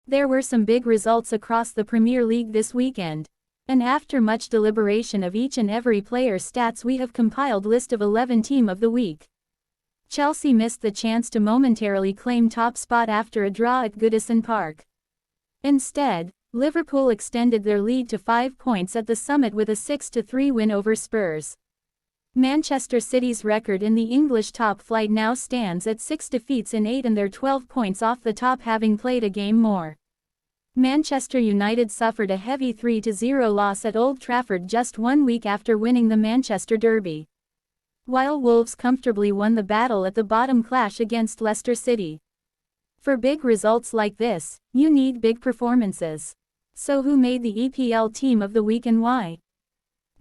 There were some big results across the Premier League this weekend. And after much deliberation of each and every player's stats, we have compiled list of 11 Team of the Week. Chelsea missed the chance to momentarily claim top spot after a draw at Goodison Park. Instead, Liverpool extended their lead to 5 points at the summit with a 6-3 win over Spurs. Manchester City's record in the English top flight now stands at 6 defeats in 8 and they're 12 points off the top, having played a game more. Manchester United suffered a heavy 3-0 loss at Old Trafford just 1 week after winning the Manchester Derby, while Wolves comfortably won the battle at the bottom clash against Leicester City. For big results like this, you need big performances. So who made the EPL Team of the Week and why?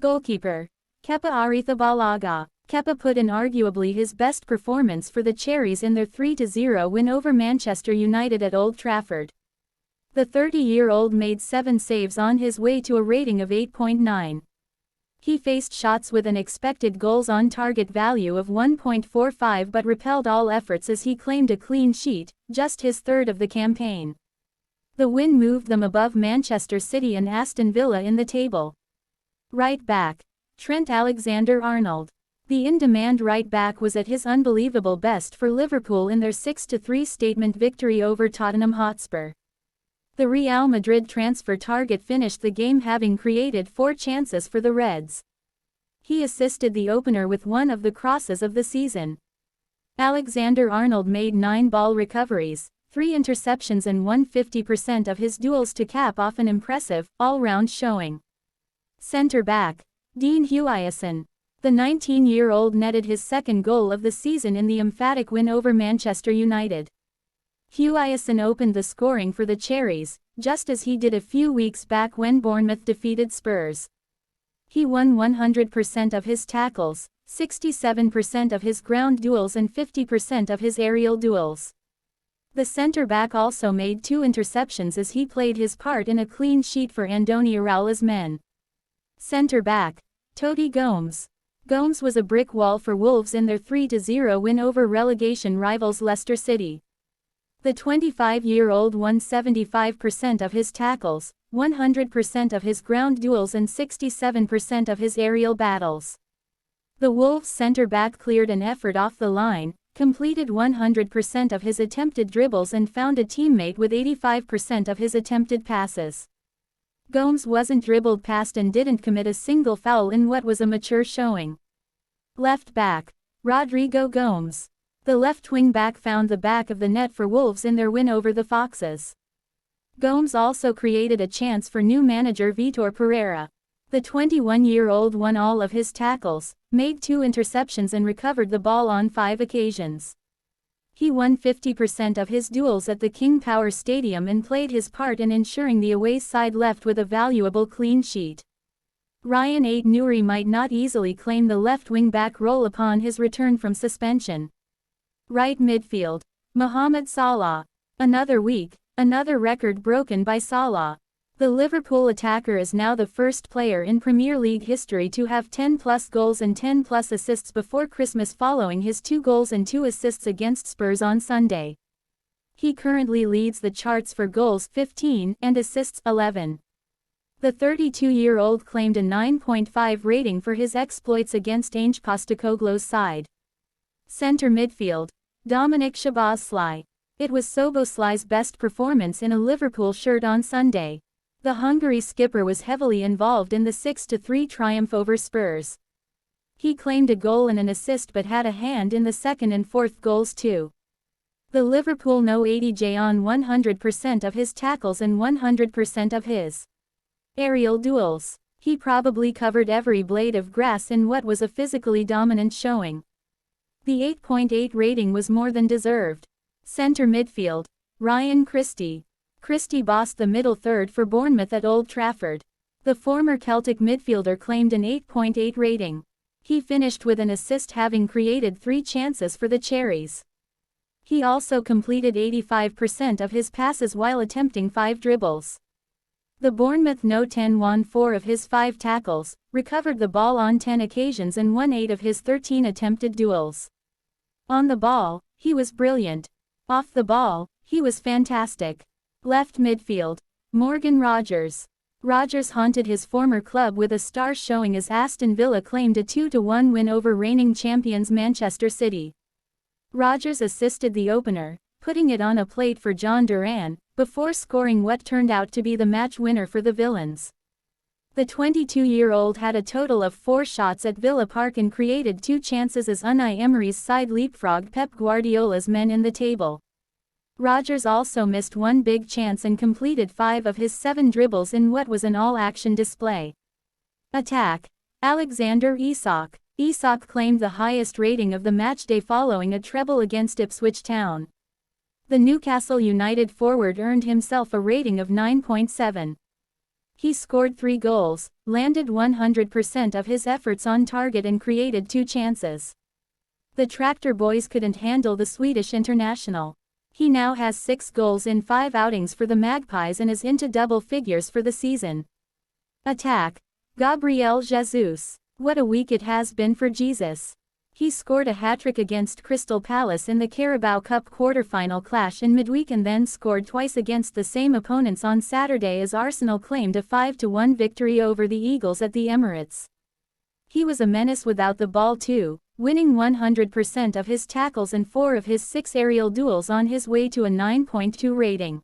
Goalkeeper Kepa Arrizabalaga. Kepa put in arguably his best performance for the Cherries in their 3-0 win over Manchester United at Old Trafford. The 30-year-old made 7 saves on his way to a rating of 8.9. He faced shots with an expected goals on target value of 1.45 but repelled all efforts as he claimed a clean sheet, just his third of the campaign. The win moved them above Manchester City and Aston Villa in the table. Right back Trent Alexander-Arnold. The in-demand right back was at his unbelievable best for Liverpool in their 6-3 statement victory over Tottenham Hotspur. The Real Madrid transfer target finished the game having created 4 chances for the Reds. He assisted the opener with one of the crosses of the season. Alexander-Arnold made 9 ball recoveries, 3 interceptions and won 50% of his duels to cap off an impressive, all-round showing. Centre-back Dean Huijsen. The 19-year-old netted his second goal of the season in the emphatic win over Manchester United. Huijsen opened the scoring for the Cherries, just as he did a few weeks back when Bournemouth defeated Spurs. He won 100% of his tackles, 67% of his ground duels and 50% of his aerial duels. The centre-back also made 2 interceptions as he played his part in a clean sheet for Andoni Iraola's men. Centre-back Toti Gomes. Gomes was a brick wall for Wolves in their 3-0 win over relegation rivals Leicester City. The 25-year-old won 75% of his tackles, 100% of his ground duels and 67% of his aerial battles. The Wolves centre-back cleared an effort off the line, completed 100% of his attempted dribbles and found a teammate with 85% of his attempted passes. Gomes wasn't dribbled past and didn't commit a single foul in what was a mature showing. Left back Rodrigo Gomes. The left wing-back found the back of the net for Wolves in their win over the Foxes. Gomes also created a chance for new manager Vitor Pereira. The 21-year-old won all of his tackles, made 2 interceptions and recovered the ball on 5 occasions. He won 50% of his duels at the King Power Stadium and played his part in ensuring the away side left with a valuable clean sheet. Ryan Ait-Nouri might not easily claim the left wing-back role upon his return from suspension. Right midfield Mohamed Salah. Another week, another record broken by Salah. The Liverpool attacker is now the first player in Premier League history to have 10+ goals and 10+ assists before Christmas, following his 2 goals and 2 assists against Spurs on Sunday. He currently leads the charts for goals 15 and assists 11. The 32-year-old claimed a 9.5 rating for his exploits against Ange Postecoglou's side. Centre midfield Dominic Szoboszlai. It was Szoboszlai's best performance in a Liverpool shirt on Sunday. The Hungary skipper was heavily involved in the 6-3 triumph over Spurs. He claimed a goal and an assist but had a hand in the second and fourth goals too. The Liverpool no 80J on 100% of his tackles and 100% of his aerial duels. He probably covered every blade of grass in what was a physically dominant showing. The 8.8 rating was more than deserved. Centre midfield Ryan Christie. Christie bossed the middle third for Bournemouth at Old Trafford. The former Celtic midfielder claimed an 8.8 rating. He finished with an assist, having created 3 chances for the Cherries. He also completed 85% of his passes while attempting 5 dribbles. The Bournemouth no 10 won 4 of his 5 tackles, recovered the ball on 10 occasions and won 8 of his 13 attempted duels. On the ball, he was brilliant. Off the ball, he was fantastic. Left midfield. Morgan Rogers. Rogers haunted his former club with a star showing as Aston Villa claimed a 2-1 win over reigning champions Manchester City. Rogers assisted the opener, putting it on a plate for John Duran, before scoring what turned out to be the match winner for the Villains. The 22-year-old had a total of 4 shots at Villa Park and created 2 chances as Unai Emery's side leapfrogged Pep Guardiola's men in the table. Rogers also missed 1 big chance and completed 5 of his 7 dribbles in what was an all-action display. Attack. Alexander Isak. Isak claimed the highest rating of the matchday following a treble against Ipswich Town. The Newcastle United forward earned himself a rating of 9.7. He scored 3 goals, landed 100% of his efforts on target and created 2 chances. The Tractor Boys couldn't handle the Swedish international. He now has 6 goals in 5 outings for the Magpies and is into double figures for the season. Attack. Gabriel Jesus. What a week it has been for Jesus. He scored a hat-trick against Crystal Palace in the Carabao Cup quarter-final clash in midweek and then scored twice against the same opponents on Saturday as Arsenal claimed a 5-1 victory over the Eagles at the Emirates. He was a menace without the ball too, winning 100% of his tackles and 4 of his 6 aerial duels on his way to a 9.2 rating.